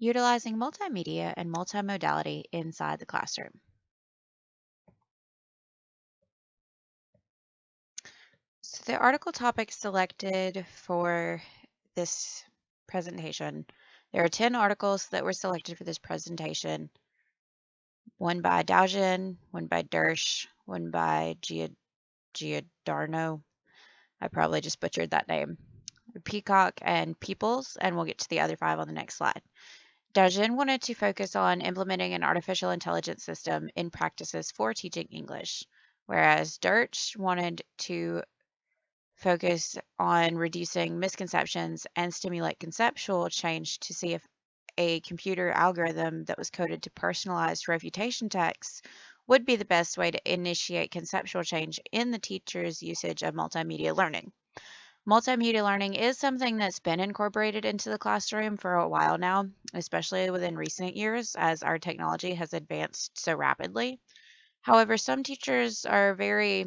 Utilizing multimedia and multimodality inside the classroom. So the article topic selected for this presentation, there are 10 articles that were selected for this presentation. One by Daujin, one by Dersh, one by Giordano. I probably just butchered that name. Peacock and Peoples, and we'll get to the other 5 on the next slide. Daujin wanted to focus on implementing an artificial intelligence system in practices for teaching English, whereas Dersh wanted to focus on reducing misconceptions and stimulate conceptual change to see if a computer algorithm that was coded to personalized refutation texts would be the best way to initiate conceptual change in the teacher's usage of multimedia learning. Multimedia learning is something that's been incorporated into the classroom for a while now, especially within recent years as our technology has advanced so rapidly. However, some teachers are very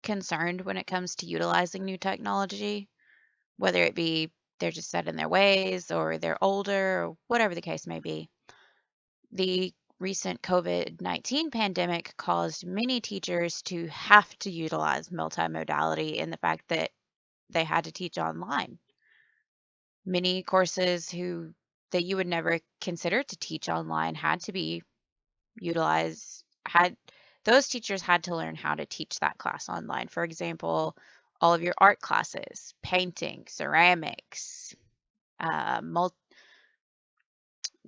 concerned when it comes to utilizing new technology, whether it be they're just set in their ways or they're older or whatever the case may be. The recent COVID-19 pandemic caused many teachers to have to utilize multimodality in the fact that they had to teach online. Many courses that you would never consider to teach online had to be utilized, had those teachers had to learn how to teach that class online. For example, all of your art classes, painting, ceramics, uh, mul-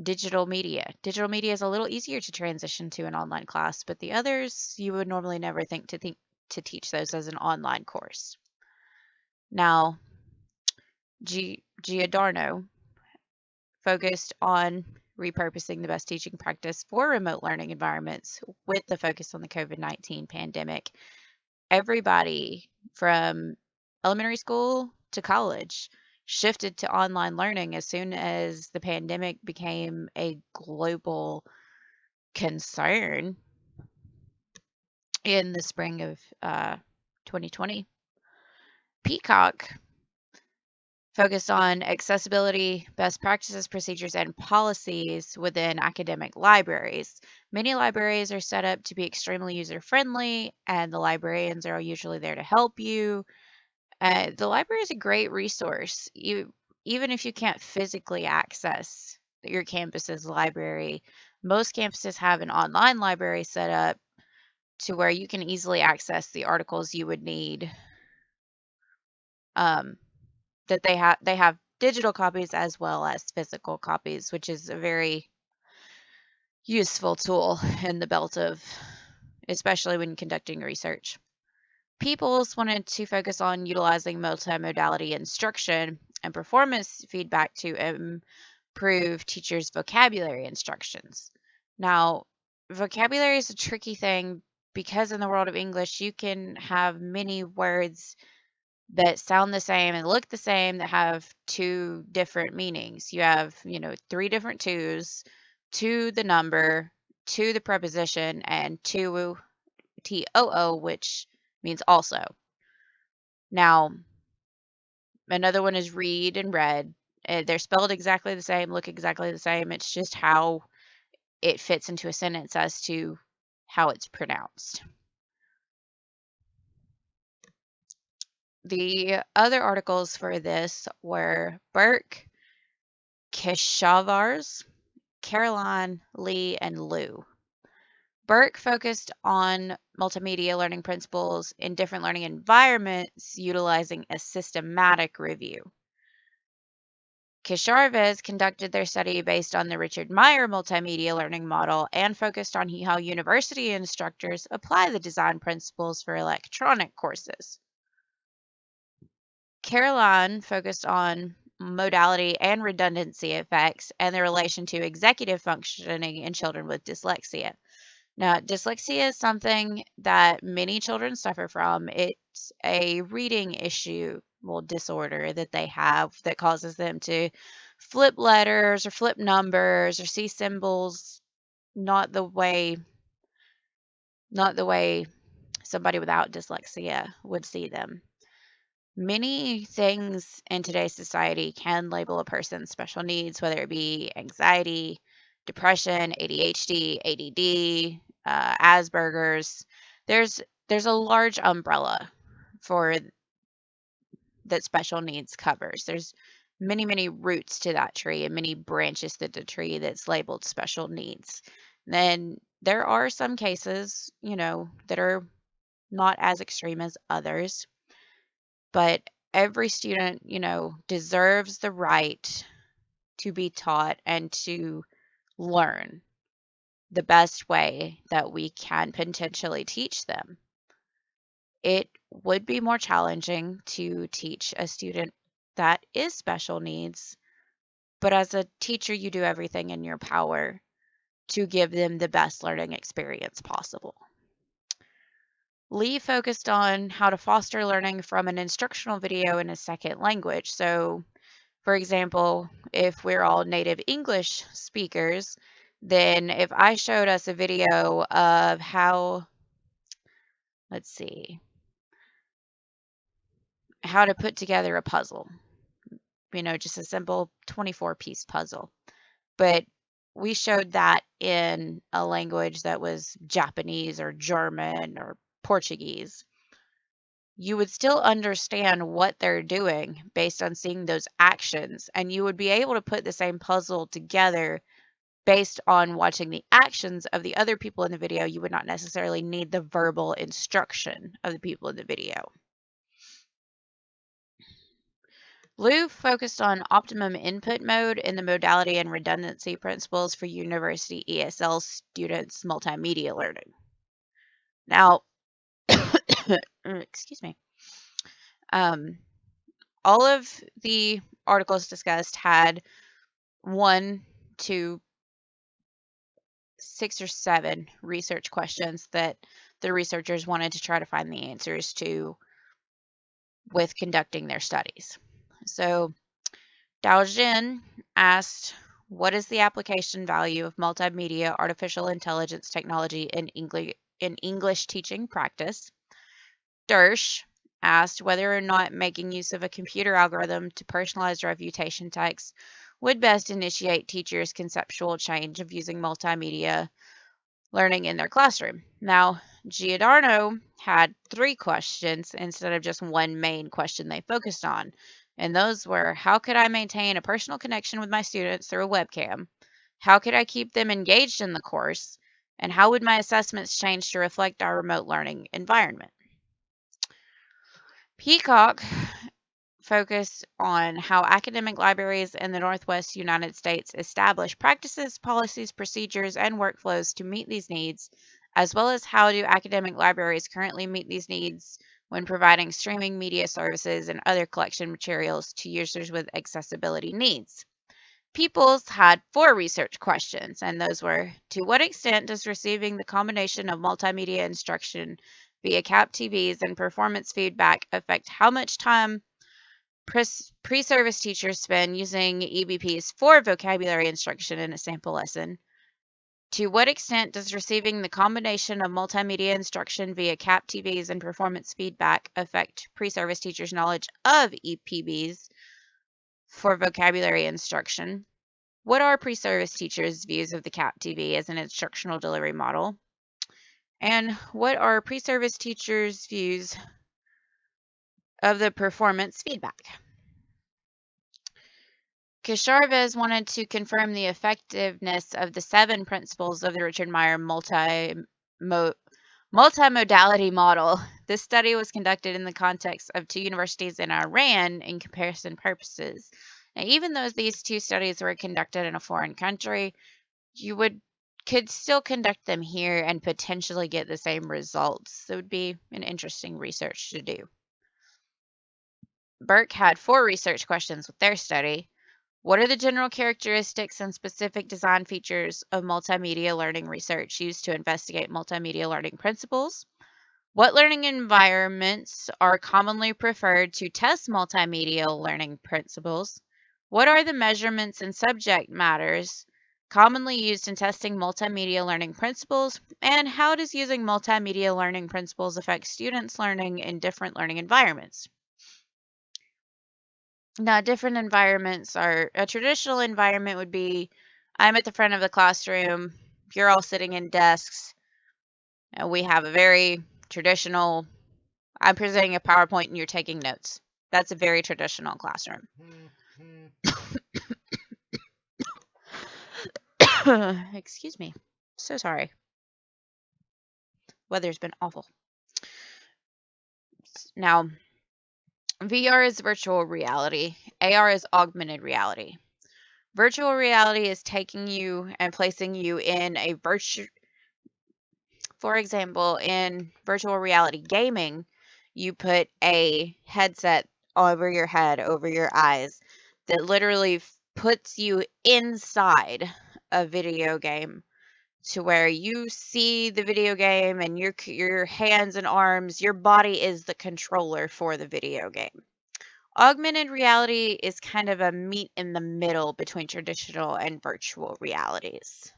digital media. Digital media is a little easier to transition to an online class, but the others you would normally never think to teach those as an online course. Now, Giordano focused on repurposing the best teaching practice for remote learning environments with the focus on the COVID-19 pandemic. Everybody from elementary school to college shifted to online learning as soon as the pandemic became a global concern in the spring of 2020. Peacock focused on accessibility, best practices, procedures, and policies within academic libraries. Many libraries are set up to be extremely user-friendly, and the librarians are usually there to help you. The library is a great resource. Even if you can't physically access your campus's library, most campuses have an online library set up to where you can easily access the articles you would need. Um, that they have digital copies as well as physical copies, which is a very useful tool in the belt of, especially when conducting research. Peoples wanted to focus on utilizing multimodality instruction and performance feedback to improve teachers' vocabulary instructions. Now, vocabulary is a tricky thing because in the world of English, you can have many words that sound the same and look the same that have 2 different meanings. You have, 3 different twos, to the number, to the preposition, and to TOO, which means also. Now, another one is read and read. They're spelled exactly the same, look exactly the same. It's just how it fits into a sentence as to how it's pronounced. The other articles for this were Burke, Keshavars, Caroline, Lee, and Lou. Burke focused on multimedia learning principles in different learning environments utilizing a systematic review. Kesharvez conducted their study based on the Richard Meyer multimedia learning model and focused on how university instructors apply the design principles for electronic courses. Caroline focused on modality and redundancy effects and their relation to executive functioning in children with dyslexia. Now, dyslexia is something that many children suffer from. It's a reading issue, well, disorder that they have that causes them to flip letters or flip numbers or see symbols not the way not the way somebody without dyslexia would see them. Many things in today's society can label a person's special needs, whether it be anxiety, depression, ADHD, ADD, Asperger's. There's a large umbrella for that special needs covers. There's many roots to that tree and many branches to the tree that's labeled special needs. Then there are some cases, that are not as extreme as others, but every student, deserves the right to be taught and to learn the best way that we can potentially teach them. It would be more challenging to teach a student that is special needs, but as a teacher, you do everything in your power to give them the best learning experience possible. Lee focused on how to foster learning from an instructional video in a second language. So, for example, if we're all native English speakers, then if I showed us a video of let's see, how to put together a puzzle, just a simple 24-piece puzzle. But we showed that in a language that was Japanese or German or Portuguese. You would still understand what they're doing based on seeing those actions, and you would be able to put the same puzzle together based on watching the actions of the other people in the video. You would not necessarily need the verbal instruction of the people in the video. Liu focused on optimum input mode in the modality and redundancy principles for university ESL students' multimedia learning. Now, excuse me. All of the articles discussed had 1 to 6 or 7 research questions that the researchers wanted to try to find the answers to with conducting their studies. So Dao Jin asked, what is the application value of multimedia artificial intelligence technology in English teaching practice? Dersh asked whether or not making use of a computer algorithm to personalize refutation text would best initiate teachers' conceptual change of using multimedia learning in their classroom. Now, Giordano had 3 questions instead of just one main question they focused on. And those were, how could I maintain a personal connection with my students through a webcam? How could I keep them engaged in the course? And how would my assessments change to reflect our remote learning environment? Peacock focused on how academic libraries in the Northwest United States establish practices, policies, procedures, and workflows to meet these needs, as well as how do academic libraries currently meet these needs when providing streaming media services and other collection materials to users with accessibility needs. Peoples had 4 research questions, and those were, to what extent does receiving the combination of multimedia instruction via CAP TVs and performance feedback affect how much time pre-service teachers spend using EBPs for vocabulary instruction in a sample lesson? To what extent does receiving the combination of multimedia instruction via CAP TVs and performance feedback affect pre-service teachers' knowledge of EPBs for vocabulary instruction? What are pre-service teachers' views of the CAP TV as an instructional delivery model? And what are pre-service teachers' views of the performance feedback? Casharvez wanted to confirm the effectiveness of the 7 principles of the Richard Meyer multimodality model. This study was conducted in the context of 2 universities in Iran in comparison purposes. Now, even though these 2 studies were conducted in a foreign country, you could still conduct them here and potentially get the same results. So it would be an interesting research to do. Burke had 4 research questions with their study. What are the general characteristics and specific design features of multimedia learning research used to investigate multimedia learning principles? What learning environments are commonly preferred to test multimedia learning principles? What are the measurements and subject matters commonly used in testing multimedia learning principles? And how does using multimedia learning principles affect students' learning in different learning environments? Now, different environments are a traditional environment would be I'm at the front of the classroom, you're all sitting in desks, and we have a very traditional, I'm presenting a PowerPoint and you're taking notes. That's a very traditional classroom. Excuse me. So sorry. Weather's been awful. Now, VR is virtual reality. AR is augmented reality. Virtual reality is taking you and placing you in a for example, in virtual reality gaming, you put a headset over your head, over your eyes, that literally puts you inside a video game to where you see the video game and your hands and arms, your body is the controller for the video game. Augmented reality is kind of a meet in the middle between traditional and virtual realities.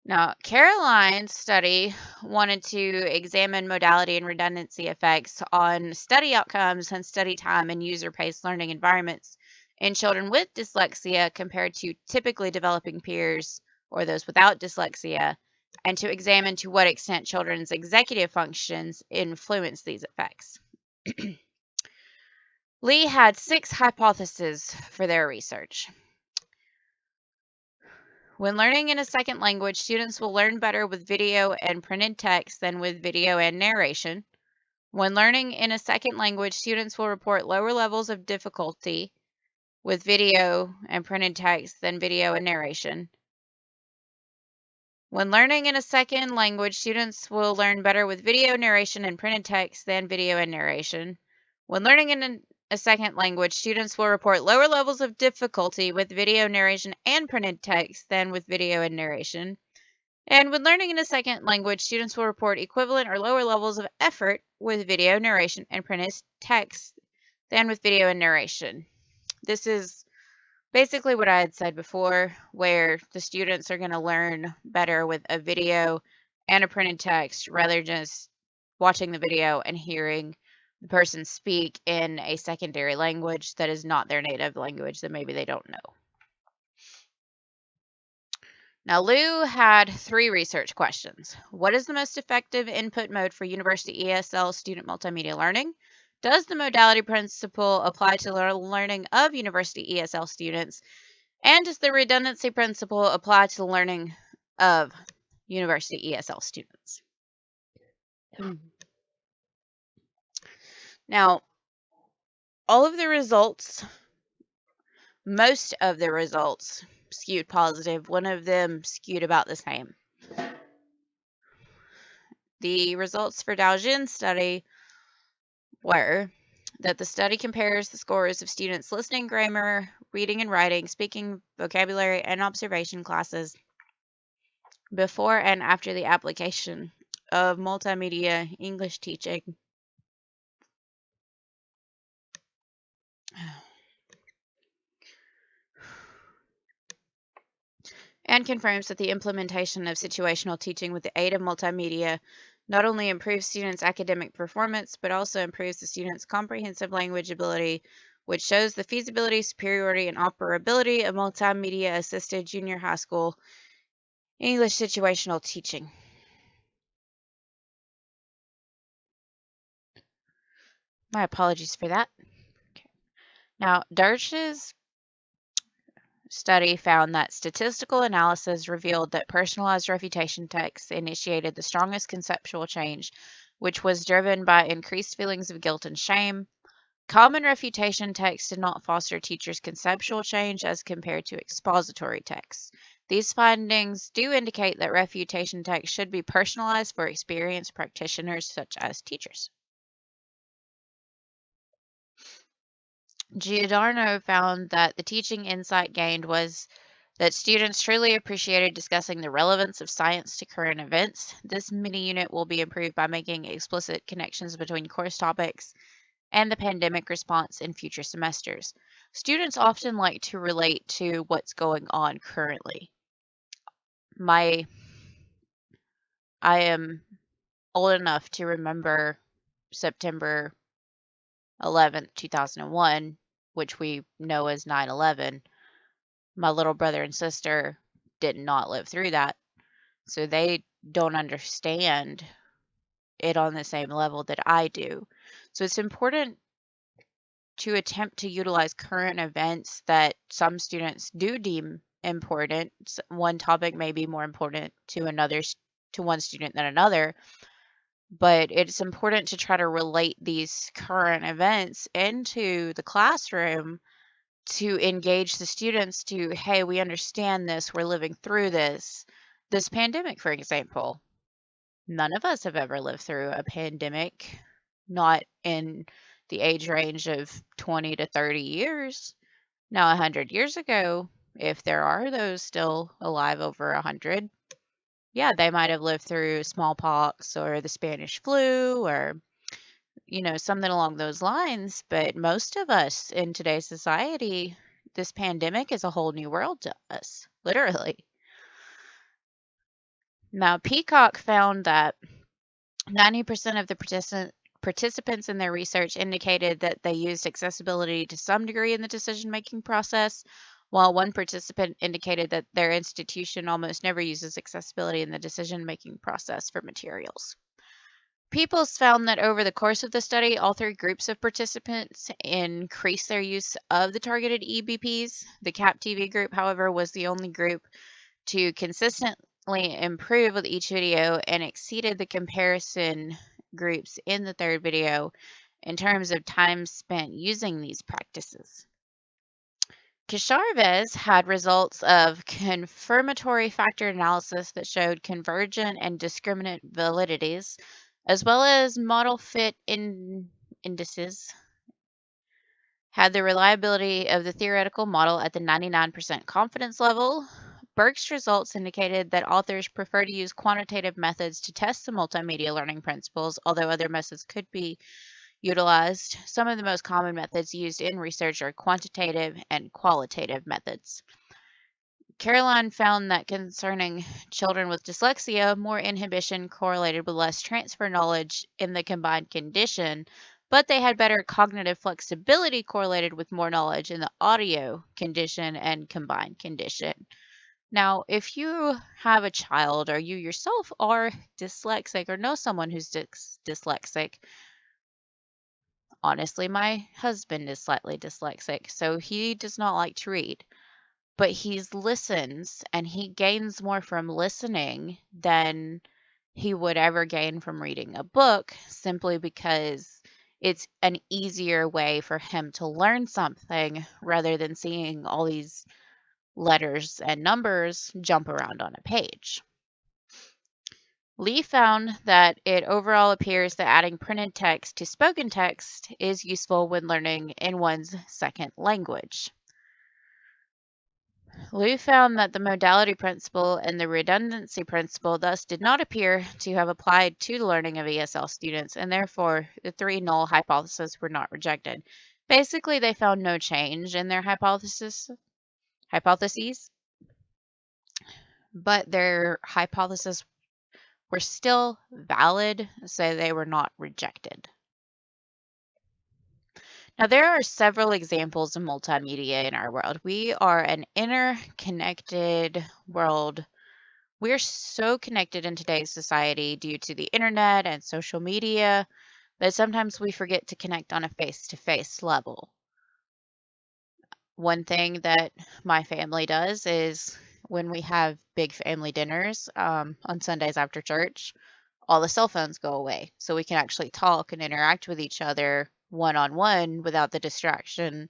Now, Caroline's study wanted to examine modality and redundancy effects on study outcomes and study time in user-paced learning environments in children with dyslexia compared to typically developing peers or those without dyslexia, and to examine to what extent children's executive functions influence these effects. Lee had 6 hypotheses for their research. When learning in a second language, students will learn better with video and printed text than with video and narration. When learning in a second language, students will report lower levels of difficulty with video and printed text than video and narration. When learning in a second language, students will learn better with video, narration, and printed text than video and narration. When learning in a second language, students will report lower levels of difficulty with video, narration, and printed text than with video and narration. And when learning in a second language, students will report equivalent or lower levels of effort with video, narration, and printed text than with video and narration. This is basically what I had said before, where the students are going to learn better with a video and a printed text rather than just watching the video and hearing the person speak in a secondary language that is not their native language that maybe they don't know. Now, Lou had 3 research questions. What is the most effective input mode for university ESL student multimedia learning? Does the modality principle apply to the learning of university ESL students? And does the redundancy principle apply to the learning of university ESL students? Now, all of the results, most of the results skewed positive. One of them skewed about the same. The results for Daojin's study were that the study compares the scores of students' listening, grammar, reading and writing, speaking, vocabulary, and observation classes before and after the application of multimedia English teaching. And confirms that the implementation of situational teaching with the aid of multimedia not only improves students' academic performance, but also improves the students' comprehensive language ability, which shows the feasibility, superiority, and operability of multimedia-assisted junior high school English situational teaching. My apologies for that. Okay. Now, Darsh's study found that statistical analysis revealed that personalized refutation texts initiated the strongest conceptual change, which was driven by increased feelings of guilt and shame. Common refutation texts did not foster teachers' conceptual change as compared to expository texts. These findings do indicate that refutation texts should be personalized for experienced practitioners such as teachers. Giordano found that the teaching insight gained was that students truly appreciated discussing the relevance of science to current events. This mini unit will be improved by making explicit connections between course topics and the pandemic response in future semesters. Students often like to relate to what's going on currently. I am old enough to remember September 11th, 2001 which we know as 9/11. My little brother and sister did not live through that, so they don't understand it on the same level that I do. So it's important to attempt to utilize current events that some students do deem important. One topic may be more important to to one student than another, but it's important to try to relate these current events into the classroom to engage the students to, hey, we understand this, we're living through this. This pandemic, for example, none of us have ever lived through a pandemic, not in the age range of 20 to 30 years. Now, 100 years ago, if there are those still alive over 100, yeah, they might have lived through smallpox or the Spanish flu or, something along those lines. But most of us in today's society, this pandemic is a whole new world to us, literally. Now, Peacock found that 90% of the participants in their research indicated that they used accessibility to some degree in the decision-making process, while one participant indicated that their institution almost never uses accessibility in the decision-making process for materials. Peoples found that over the course of the study, all three groups of participants increased their use of the targeted EBPs. The CAP TV group, however, was the only group to consistently improve with each video and exceeded the comparison groups in the third video in terms of time spent using these practices. Casharves had results of confirmatory factor analysis that showed convergent and discriminant validities, as well as model fit indices, had the reliability of the theoretical model at the 99% confidence level. Burke's results indicated that authors prefer to use quantitative methods to test the multimedia learning principles, although other methods could be utilized. Some of the most common methods used in research are quantitative and qualitative methods. Caroline found that concerning children with dyslexia, more inhibition correlated with less transfer knowledge in the combined condition, but they had better cognitive flexibility correlated with more knowledge in the audio condition and combined condition. Now, if you have a child or you yourself are dyslexic or know someone who's dyslexic, honestly, my husband is slightly dyslexic, so he does not like to read. But he listens and he gains more from listening than he would ever gain from reading a book, simply because it's an easier way for him to learn something rather than seeing all these letters and numbers jump around on a page. Lee found that it overall appears that adding printed text to spoken text is useful when learning in one's second language. Liu found that the modality principle and the redundancy principle thus did not appear to have applied to the learning of ESL students, and therefore the three null hypotheses were not rejected. Basically, they found no change in their hypotheses, but their hypotheses were still valid, so they were not rejected. Now, there are several examples of multimedia in our world. We are an interconnected world. We're so connected in today's society due to the internet and social media that sometimes we forget to connect on a face-to-face level. One thing that my family does is when we have big family dinners on Sundays after church, all the cell phones go away so we can actually talk and interact with each other one-on-one without the distraction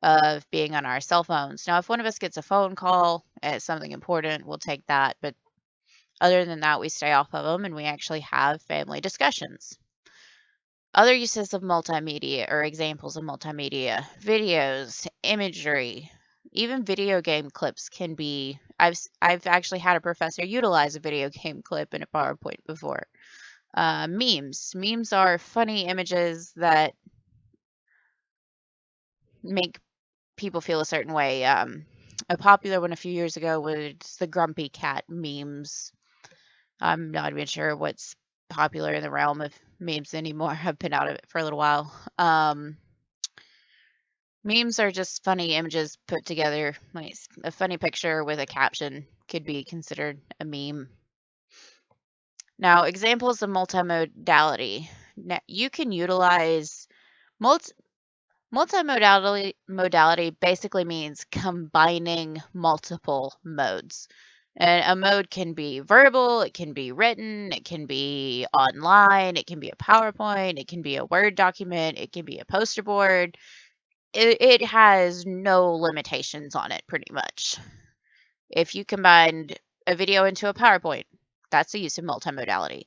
of being on our cell phones. Now, if one of us gets a phone call and it's something important, we'll take that, but other than that, we stay off of them and we actually have family discussions. Other uses of multimedia or examples of multimedia, videos, imagery, even video game clips can be, I've actually had a professor utilize a video game clip in a PowerPoint before. Memes. Memes are funny images that make people feel a certain way. A popular one a few years ago was the grumpy cat memes. I'm not even sure what's popular in the realm of memes anymore. I've been out of it for a little while. Memes are just funny images put together. Like a funny picture with a caption could be considered a meme. Now, examples of multimodality. Now, you can utilize multi multimodality basically means combining multiple modes. And a mode can be verbal, it can be written, it can be online, it can be a PowerPoint, it can be a Word document, it can be a poster board. It has no limitations on it, pretty much. If you combined a video into a PowerPoint, that's the use of multimodality.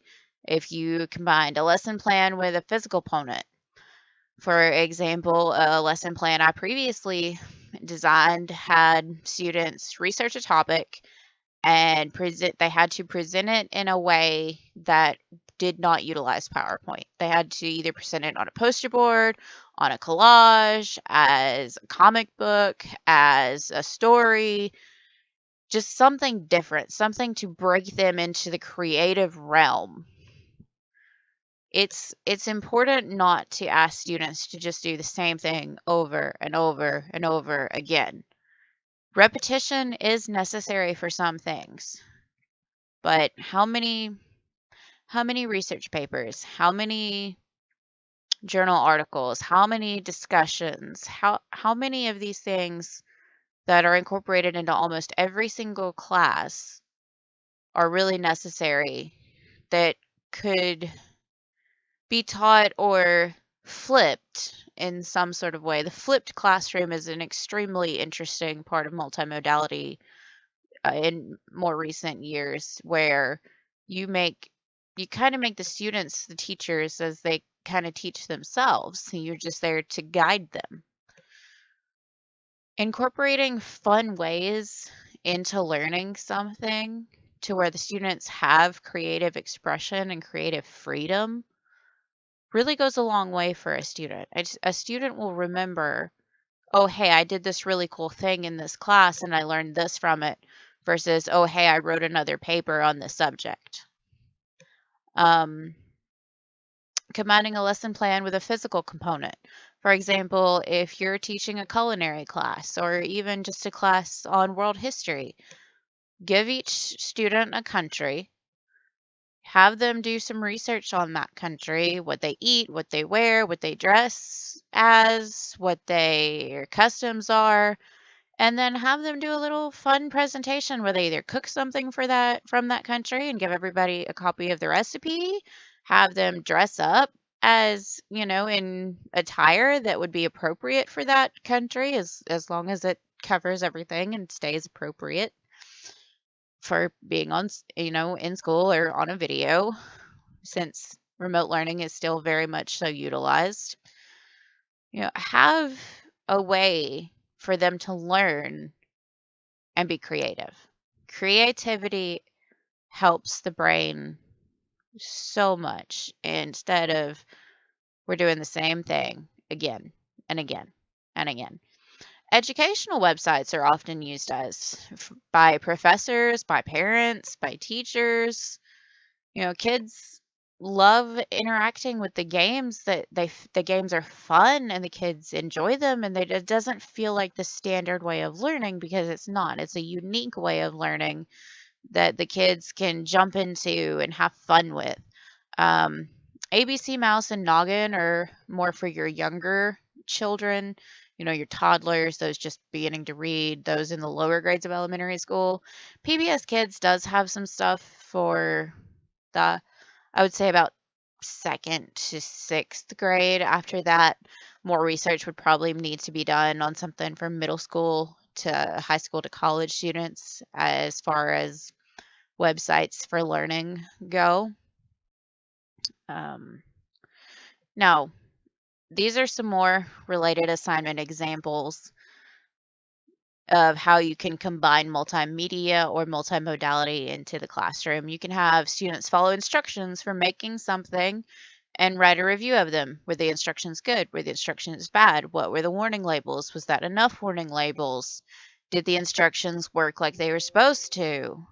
If you combined a lesson plan with a physical component, for example, a lesson plan I previously designed had students research a topic and they had to present it in a way that did not utilize PowerPoint. They had to either present it on a poster board, on a collage, as a comic book, as a story, just something different, something to break them into the creative realm. It's important not to ask students to just do the same thing over and over and over again. Repetition is necessary for some things, but how many research papers, how many journal articles, how many discussions, how many of these things that are incorporated into almost every single class are really necessary that could be taught or flipped in some sort of way. The flipped classroom is an extremely interesting part of multimodality in more recent years, where you make you kind of make the students the teachers as they kind of teach themselves. You're just there to guide them. Incorporating fun ways into learning something to where the students have creative expression and creative freedom really goes a long way for a student. A student will remember, oh, hey, I did this really cool thing in this class and I learned this from it, versus, oh, hey, I wrote another paper on this subject. Um, Combining a lesson plan with a physical component. For example, if you're teaching a culinary class or even just a class on world history, give each student a country, have them do some research on that country, what they eat, what they wear, what they dress as, what their customs are, and then have them do a little fun presentation where they either cook something for that from that country and give everybody a copy of the recipe, have them dress up as, in attire that would be appropriate for that country, as long as it covers everything and stays appropriate for being on, in school or on a video, since remote learning is still very much so utilized. Have a way for them to learn and be creative. Creativity helps the brain so much instead of we're doing the same thing again and again and again. Educational websites are often used by professors, by parents, by teachers. Kids love interacting with the games. The games are fun and the kids enjoy them, and it doesn't feel like the standard way of learning, because it's not. It's a unique way of learning that the kids can jump into and have fun with. Um, ABC Mouse and Noggin are more for your younger children, your toddlers, those just beginning to read, those in the lower grades of elementary school. PBS Kids does have some stuff for the, I would say, about second to sixth grade. After that, more research would probably need to be done on something from middle school to high school to college students as far as websites for learning go. Um, Now, these are some more related assignment examples of how you can combine multimedia or multimodality into the classroom. You can have students follow instructions for making something and write a review of them. Were the instructions good? Were the instructions bad? What were the warning labels? Was that enough warning labels? Did the instructions work like they were supposed to?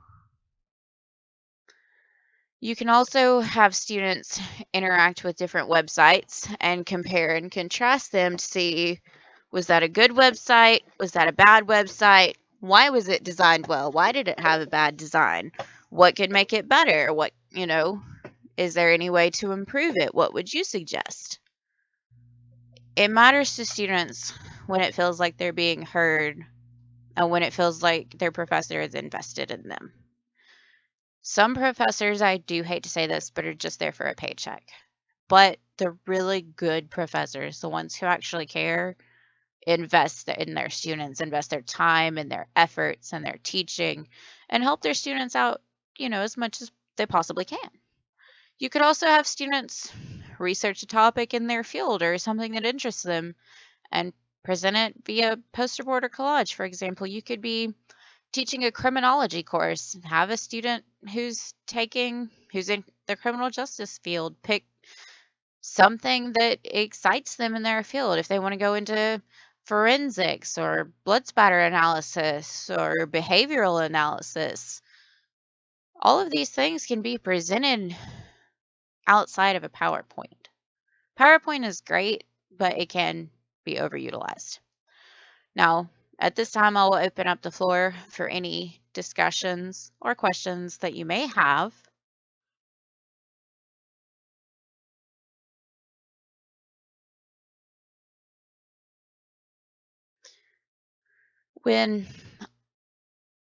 You can also have students interact with different websites and compare and contrast them to see Was that a good website? Was that a bad website? Why was it designed well? Why did it have a bad design? What could make it better? Is there any way to improve it? What would you suggest? It matters to students when it feels like they're being heard and when it feels like their professor is invested in them. Some professors, I do hate to say this, but are just there for a paycheck. But the really good professors, the ones who actually care, invest in their students, invest their time and their efforts and their teaching, and help their students out, as much as they possibly can. You could also have students research a topic in their field or something that interests them and present it via poster board or collage. For example, you could be teaching a criminology course, have a student who's in the criminal justice field pick something that excites them in their field. If they want to go into forensics or blood spatter analysis or behavioral analysis, all of these things can be presented outside of a PowerPoint. PowerPoint is great, but it can be overutilized. Now, at this time, I'll open up the floor for any discussions or questions that you may have. When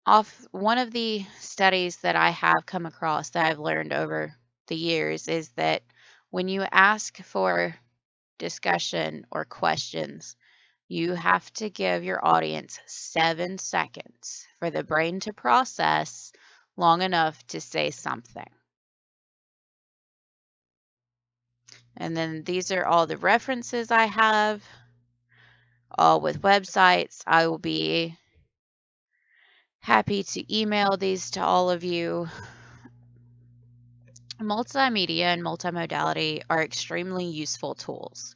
off one of the studies that I have come across that I've learned over the years is that when you ask for discussion or questions, you have to give your audience 7 seconds for the brain to process long enough to say something. And then these are all the references I have, all with websites. I will be happy to email these to all of you. Multimedia and multimodality are extremely useful tools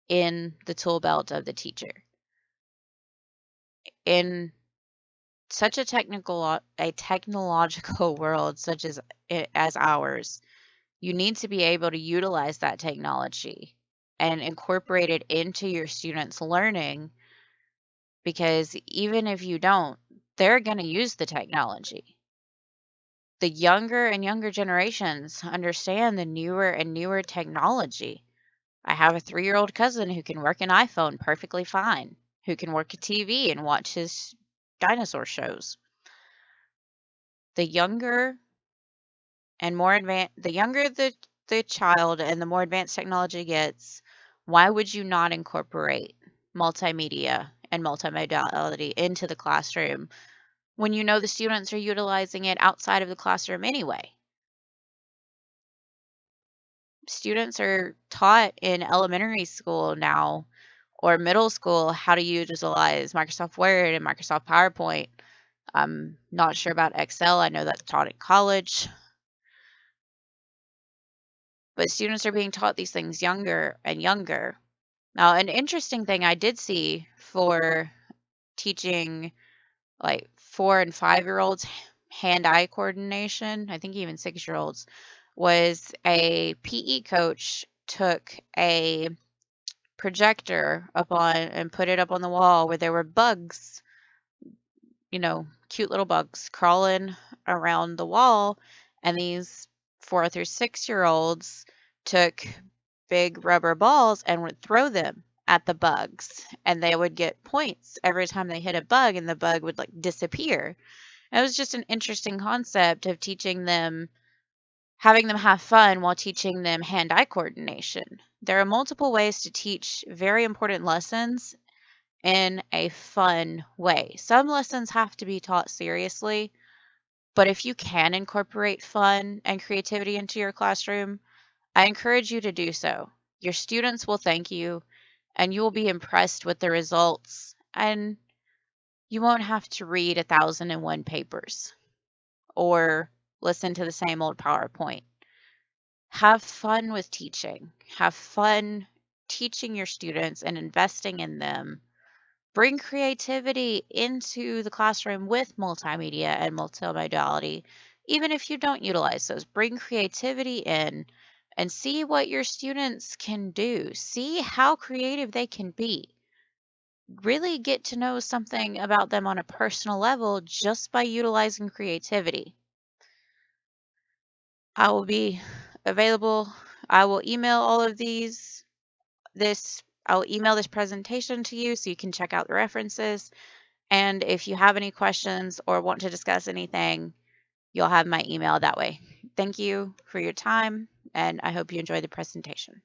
in the tool belt of the teacher. In such a technological world such as ours, you need to be able to utilize that technology and incorporate it into your students' learning, because even if you don't, they're going to use the technology. The younger and younger generations understand the newer and newer technology. I have a 3-year-old cousin who can work an iPhone perfectly fine, who can work a TV and watch his dinosaur shows. The younger and more advanced, the younger the child and the more advanced technology gets, why would you not incorporate multimedia and multimodality into the classroom when you know the students are utilizing it outside of the classroom anyway? Students are taught in elementary school now or middle school how to utilize Microsoft Word and Microsoft PowerPoint. I'm not sure about Excel. I know that's taught in college. But students are being taught these things younger and younger. Now, an interesting thing I did see for teaching like 4 and 5-year-olds hand-eye coordination, I think even 6-year-olds, was a PE coach took a projector up on and put it up on the wall where there were bugs, cute little bugs crawling around the wall, and these 4 through 6-year-olds took big rubber balls and would throw them at the bugs, and they would get points every time they hit a bug, and the bug would like disappear. It was just an interesting concept of teaching them, having them have fun while teaching them hand-eye coordination. There are multiple ways to teach very important lessons in a fun way. Some lessons have to be taught seriously, but if you can incorporate fun and creativity into your classroom, I encourage you to do so. Your students will thank you, and you will be impressed with the results, and you won't have to read 1,001 papers or listen to the same old PowerPoint. Have fun with teaching. Have fun teaching your students and investing in them. Bring creativity into the classroom with multimedia and multimodality. Even if you don't utilize those, bring creativity in and see what your students can do. See how creative they can be. really get to know something about them on a personal level just by utilizing creativity. I will be available. I will email all of I'll email this presentation to you so you can check out the references. And if you have any questions or want to discuss anything, you'll have my email that way. Thank you for your time, and I hope you enjoy the presentation.